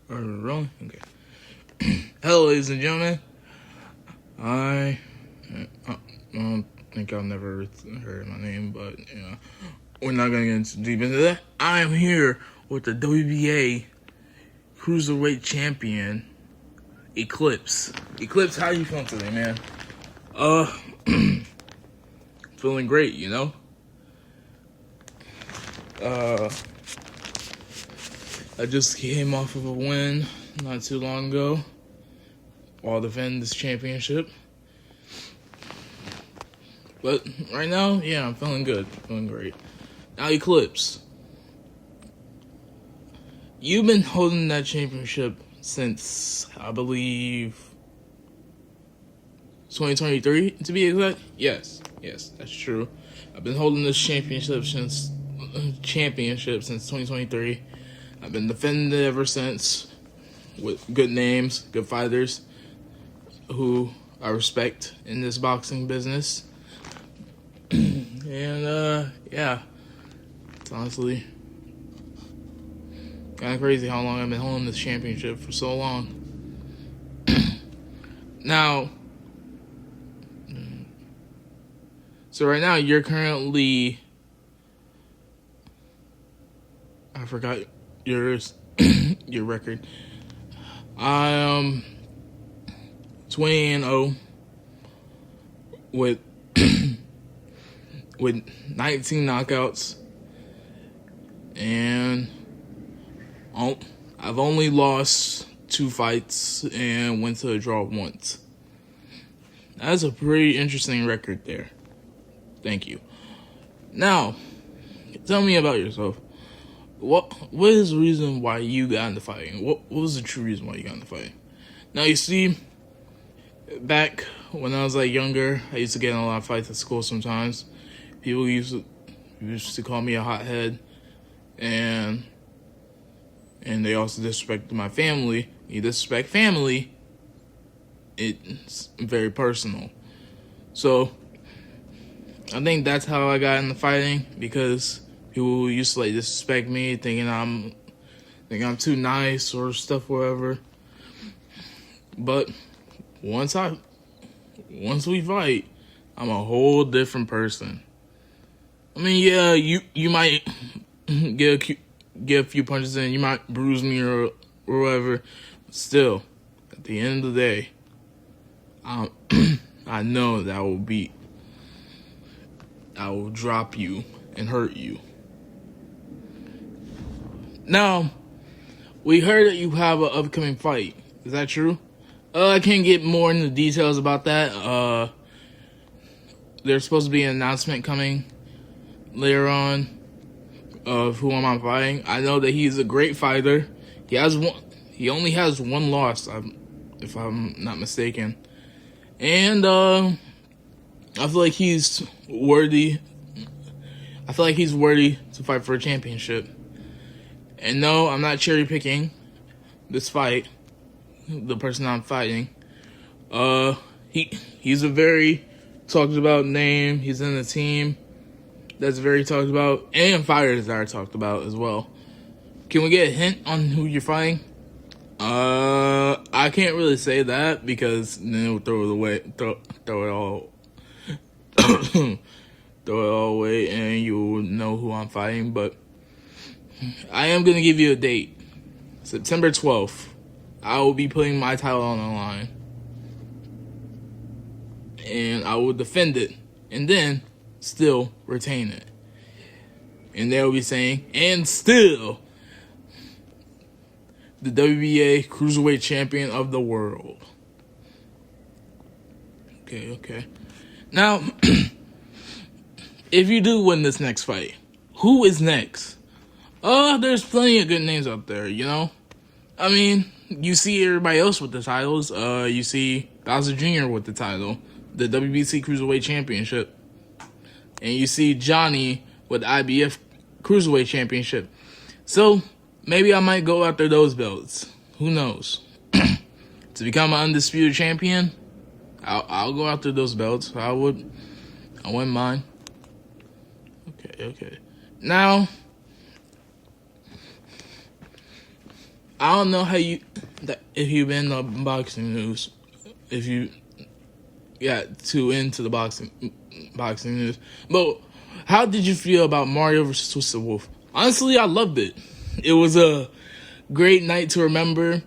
Rolling? Okay. Hello, ladies and gentlemen. I don't think I've never heard my name, but we're not gonna get too deep into that. I am here with the WBA Cruiserweight champion, Eclipse. Eclipse, how you feeling today, man? Feeling great, you know. I just came off of a win not too long ago while defending this championship. But right now, yeah, I'm feeling good. Feeling great. Now, Eclipse, you've been holding that championship since, I believe, 2023, to be exact. Yes, that's true. I've been holding this championship since 2023. I've been defending it ever since with good names, good fighters who I respect in this boxing business. And yeah, it's honestly kind of crazy how long I've been holding this championship for so long. Now, so right now you're currently, I forgot yours, your record. I am 20-0 with 19 knockouts, and I've only lost 2 fights and went to a draw once. That's a pretty interesting record there. Thank you. Now, tell me about yourself. What is the reason why you got into fighting? What was the true reason why you got into fighting? Now, you see, back when I was younger, I used to get in a lot of fights at school sometimes. People used to call me a hothead, and they also disrespected my family. You disrespect family, it's very personal. So I think that's how I got into fighting, because people used to disrespect me, thinking I'm too nice or stuff, whatever. But once we fight, I'm a whole different person. I mean, yeah, you might get a few punches in, you might bruise me or whatever. But still, at the end of the day, I know that I will drop you and hurt you. Now, we heard that you have an upcoming fight. Is that true? I can't get more into details about that. There's supposed to be an announcement coming later on of who am I fighting. I know that he's a great fighter. He only has one loss, if I'm not mistaken. And I feel like he's worthy. I feel like he's worthy to fight for a championship. And no, I'm not cherry picking this fight. The person I'm fighting. He's a very talked about name. He's in a team that's very talked about, and fighters that are talked about as well. Can we get a hint on who you're fighting? I can't really say that, because then it'll throw it away, throw it all throw it all away, and you will know who I'm fighting. But I am gonna give you a date. September 12th. I will be putting my title on the line, and I will defend it, and then still retain it. And they'll be saying, and still the WBA Cruiserweight champion of the world. Okay. Now, if you do win this next fight, who is next? There's plenty of good names out there, you know? I mean, you see everybody else with the titles. You see Bowser Jr. with the title, the WBC Cruiserweight Championship. And you see Johnny with the IBF Cruiserweight Championship. So, maybe I might go after those belts. Who knows? To become an undisputed champion, I'll go after those belts. I wouldn't mind. Okay. Now, I don't know how if you've been in the boxing news, if you got too into the boxing news, but how did you feel about Mario versus Twisted Wolf? Honestly, I loved it. It was a great night to remember.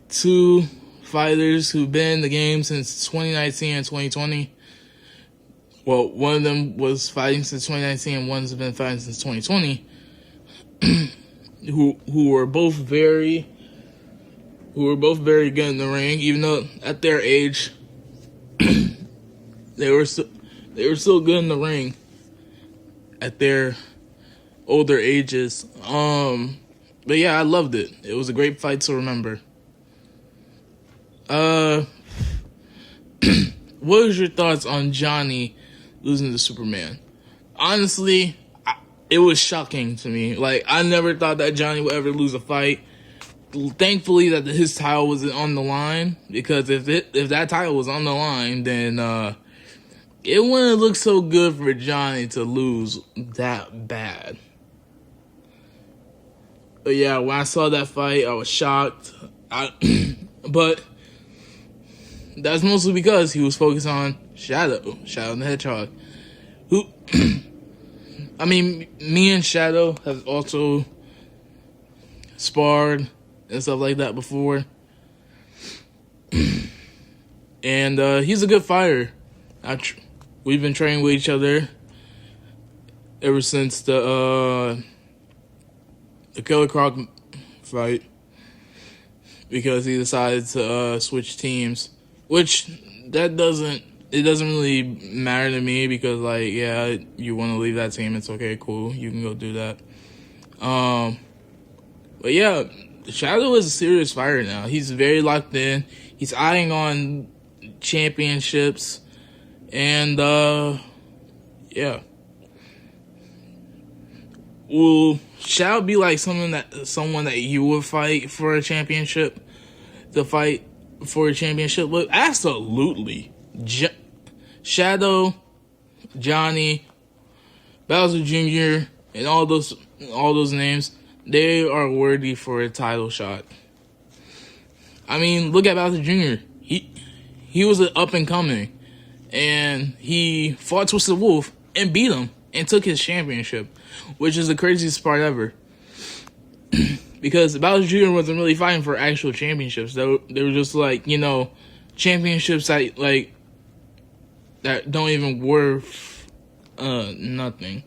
Two fighters who've been in the game since 2019 and 2020. Well, one of them was fighting since 2019 and one's been fighting since 2020. who were both very good in the ring, even though at their age they were still good in the ring at their older ages. But yeah, I loved it. It was a great fight to remember. What was your thoughts on Johnny losing to Superman? Honestly, it was shocking to me. Like, I never thought that Johnny would ever lose a fight. Thankfully that his title wasn't on the line, because if that title was on the line, then it wouldn't look so good for Johnny to lose that bad. But yeah, when I saw that fight, I was shocked. But that's mostly because he was focused on Shadow the Hedgehog, who, I mean, me and Shadow have also sparred and stuff like that before. And he's a good fighter. We've been training with each other ever since the Killer Croc fight, because he decided to switch teams, which it doesn't really matter to me, because, like, yeah, you want to leave that team, it's okay, cool, you can go do that. But yeah, Shadow is a serious fighter now. He's very locked in. He's eyeing on championships, and yeah. Will Shadow be like someone that you would fight for a championship? To fight for a championship with? Absolutely. Shadow, Johnny, Bowser Jr., and all those names, they are worthy for a title shot. I mean, look at Bowser Jr. He was an up and coming, and he fought Twisted Wolf and beat him and took his championship, which is the craziest part ever. Because Bowser Jr. wasn't really fighting for actual championships. They were just like, championships that don't even worth nothing.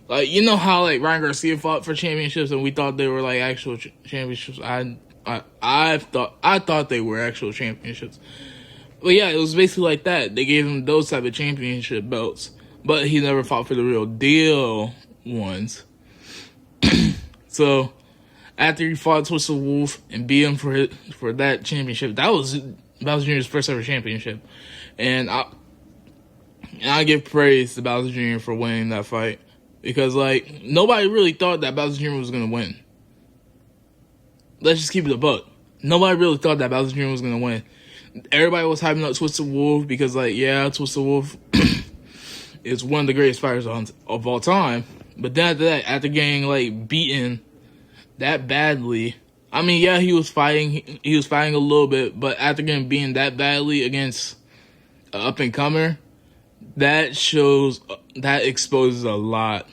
Like, you know how like Ryan Garcia fought for championships and we thought they were like actual championships. I thought they were actual championships. But yeah, it was basically like that. They gave him those type of championship belts, but he never fought for the real deal ones. So after he fought Twisted Wolf and beat him for that championship, that was Bowser Jr.'s first ever championship, and I give praise to Bowser Jr. for winning that fight, because like nobody really thought that Bowser Jr. was gonna win. Let's just keep it a buck. Nobody really thought that Bowser Jr. was gonna win. Everybody was hyping up Twisted Wolf because, like, yeah, Twisted Wolf is one of the greatest fighters of all time. But then after that, after getting like beaten that badly, I mean, yeah, he was fighting a little bit, but after getting beaten that badly against an up and comer, that exposes a lot.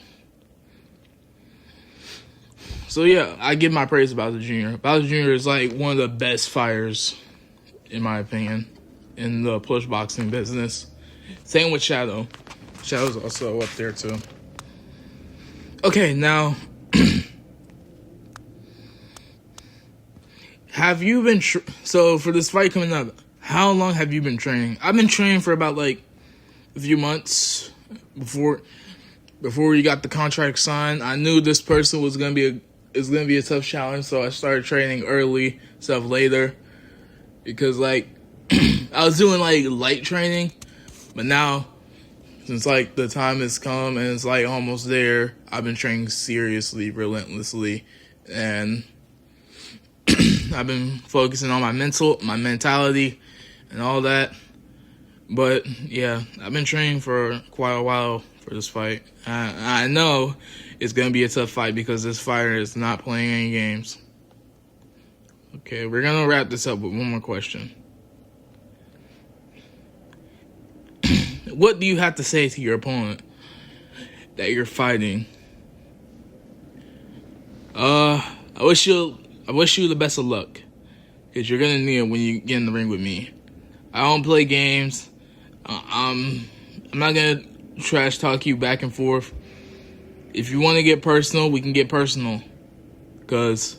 So yeah, I give my praise to Bowser Jr. Bowser Jr. is like one of the best fighters, in my opinion, in the push boxing business. Same with Shadow. Shadow's also up there too. Okay, now, have you been so for this fight coming up? How long have you been training? I've been training for about like a few months before you got the contract signed. I knew this person was gonna be a tough challenge, so I started training early, stuff later, because like I was doing like light training, but now since like the time has come and it's like almost there, I've been training seriously, relentlessly, and I've been focusing on my mentality, and all that. But yeah, I've been training for quite a while for this fight. I know it's gonna be a tough fight because this fighter is not playing any games. Okay, we're gonna wrap this up with one more question. What do you have to say to your opponent that you're fighting? I wish you the best of luck, because you're gonna need it when you get in the ring with me. I don't play games. I'm not gonna trash talk you back and forth. If you want to get personal, we can get personal. Because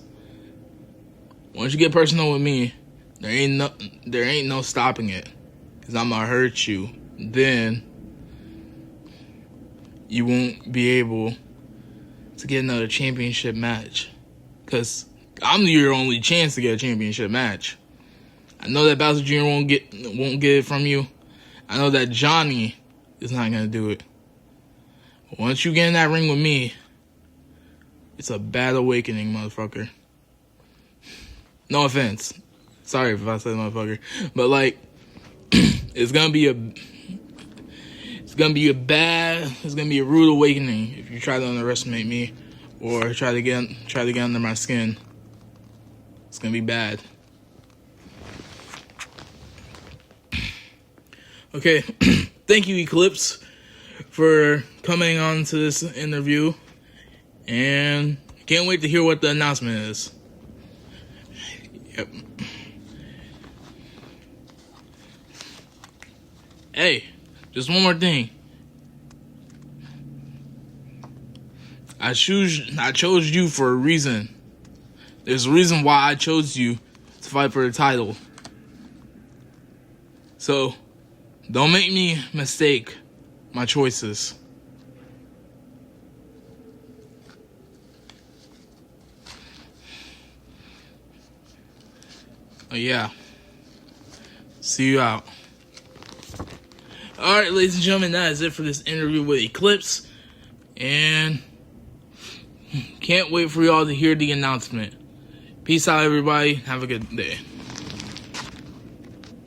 once you get personal with me, there ain't no stopping it. Because I'm gonna hurt you. Then you won't be able to get another championship match. Because I'm your only chance to get a championship match. I know that Bowser Jr. won't get it from you. I know that Johnny is not gonna do it. But once you get in that ring with me, it's a bad awakening, motherfucker. No offense. Sorry if I said motherfucker. But like, it's gonna be a rude awakening if you try to underestimate me or try to get under my skin. It's gonna be bad. Okay, thank you, Eclipse, for coming on to this interview, and can't wait to hear what the announcement is. Yep. Hey, just one more thing. I chose you for a reason. There's a reason why I chose you to fight for the title. So, don't make me mistake my choices. Oh yeah. See you out. Alright, ladies and gentlemen, that is it for this interview with Eclipse. And can't wait for y'all to hear the announcement. Peace out, everybody. Have a good day.